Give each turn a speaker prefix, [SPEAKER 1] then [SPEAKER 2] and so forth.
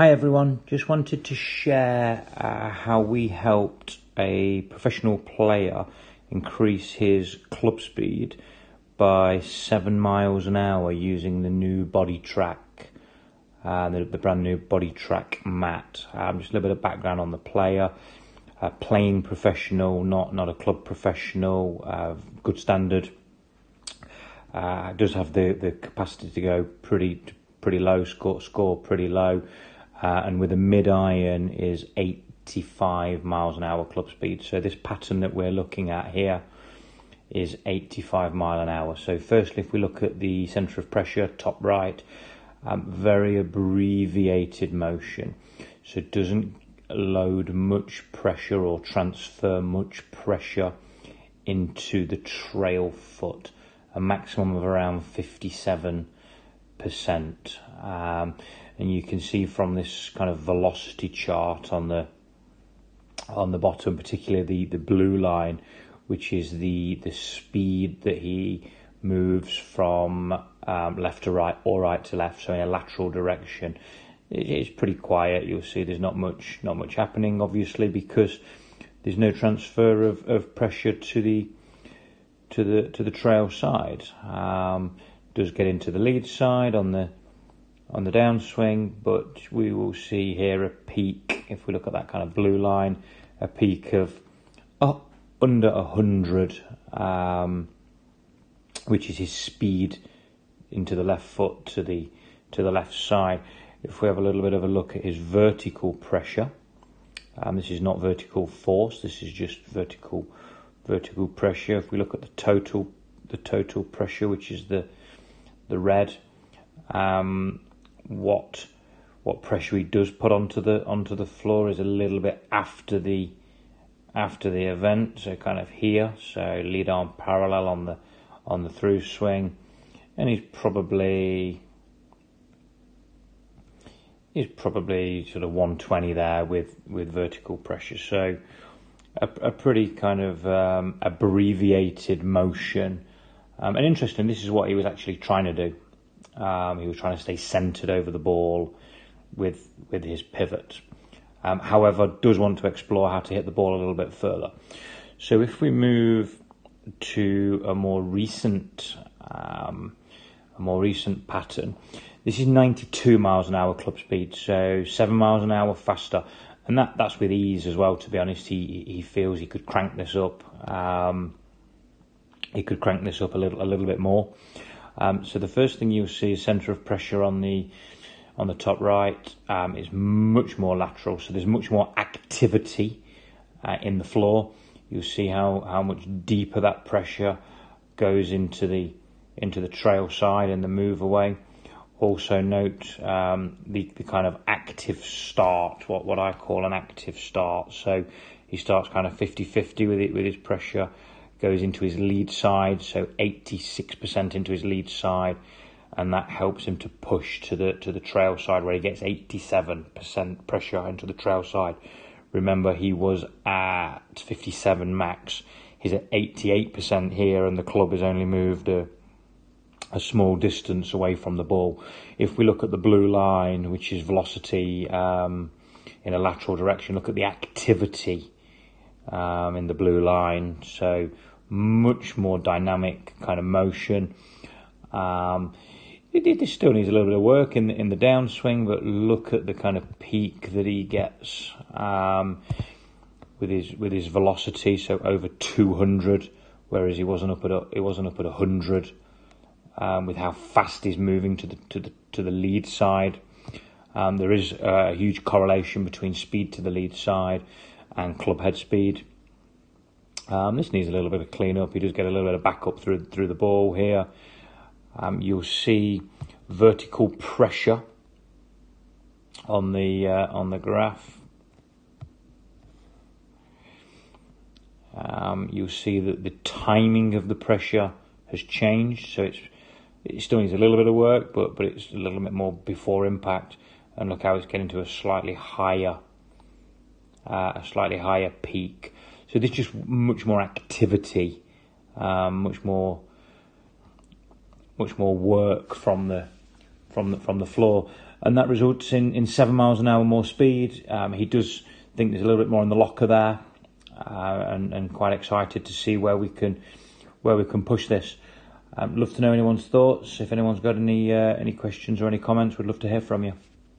[SPEAKER 1] Hi everyone, just wanted to share how we helped a professional player increase his club speed by 7 miles an hour using the new body track, the brand new body track mat. Just a little bit of background on the player. Playing professional, not a club professional, good standard. Does have the capacity to go pretty low, score pretty low. And with a mid-iron is 85 miles an hour club speed. So this pattern that we're looking at here is 85 mile an hour. So firstly, if we look at the centre of pressure, top right, very abbreviated motion. So it doesn't load much pressure or transfer much pressure into the trail foot. A maximum of around 57%. And you can see from this kind of velocity chart on the bottom, particularly the blue line, which is the speed that he moves from left to right or right to left, so in a lateral direction. It's pretty quiet. You'll see there's not much happening, obviously, because there's no transfer of pressure to the trail side. Does get into the lead side on the downswing, but we will see here a peak, if we look at that kind of blue line, a peak of under 100, which is his speed into the left foot to the left side. If we have a little bit of a look at his vertical pressure, this is not vertical force, this is just vertical pressure. If we look at the total pressure, which is the red, what pressure he does put onto the floor is a little bit after the event, so kind of here, so lead arm parallel on the through swing, and he's probably sort of 120 there with vertical pressure. So a pretty kind of abbreviated motion, and interesting, this is what he was actually trying to do. He was trying to stay centered over the ball with his pivot. However, does want to explore how to hit the ball a little bit further. So if we move to a more recent pattern, this is 92 miles an hour club speed, so 7 miles an hour faster, and that's with ease as well. To be honest, he feels he could crank this up. He could crank this up a little bit more. So the first thing you'll see is centre of pressure on the top right is much more lateral, so there's much more activity in the floor. You'll see how much deeper that pressure goes into the trail side and the move away. Also note the kind of active start, what I call an active start. So he starts kind of 50-50 with his pressure, goes into his lead side, so 86% into his lead side, and that helps him to push to the trail side, where he gets 87% pressure into the trail side. Remember, he was at 57 max. He's at 88% here, and the club has only moved a small distance away from the ball. If we look at the blue line, which is velocity in a lateral direction, look at the activity in the blue line, so much more dynamic kind of motion. It still needs a little bit of work in the downswing, but look at the kind of peak that he gets with his velocity, so over 200, whereas he wasn't up at 100. With how fast he's moving to the lead side, there is a huge correlation between speed to the lead side and club head speed. This needs a little bit of clean up. He does get a little bit of backup through the ball here. You'll see vertical pressure on the graph. You'll see that the timing of the pressure has changed, so it still needs a little bit of work, but it's a little bit more before impact. And look how it's getting to a slightly higher peak. So there's just much more activity, much more work from the from the floor, and that results in 7 miles an hour more speed. He does think there's a little bit more in the locker there, and quite excited to see where we can push this. Love to know anyone's thoughts. If anyone's got any questions or any comments, we'd love to hear from you.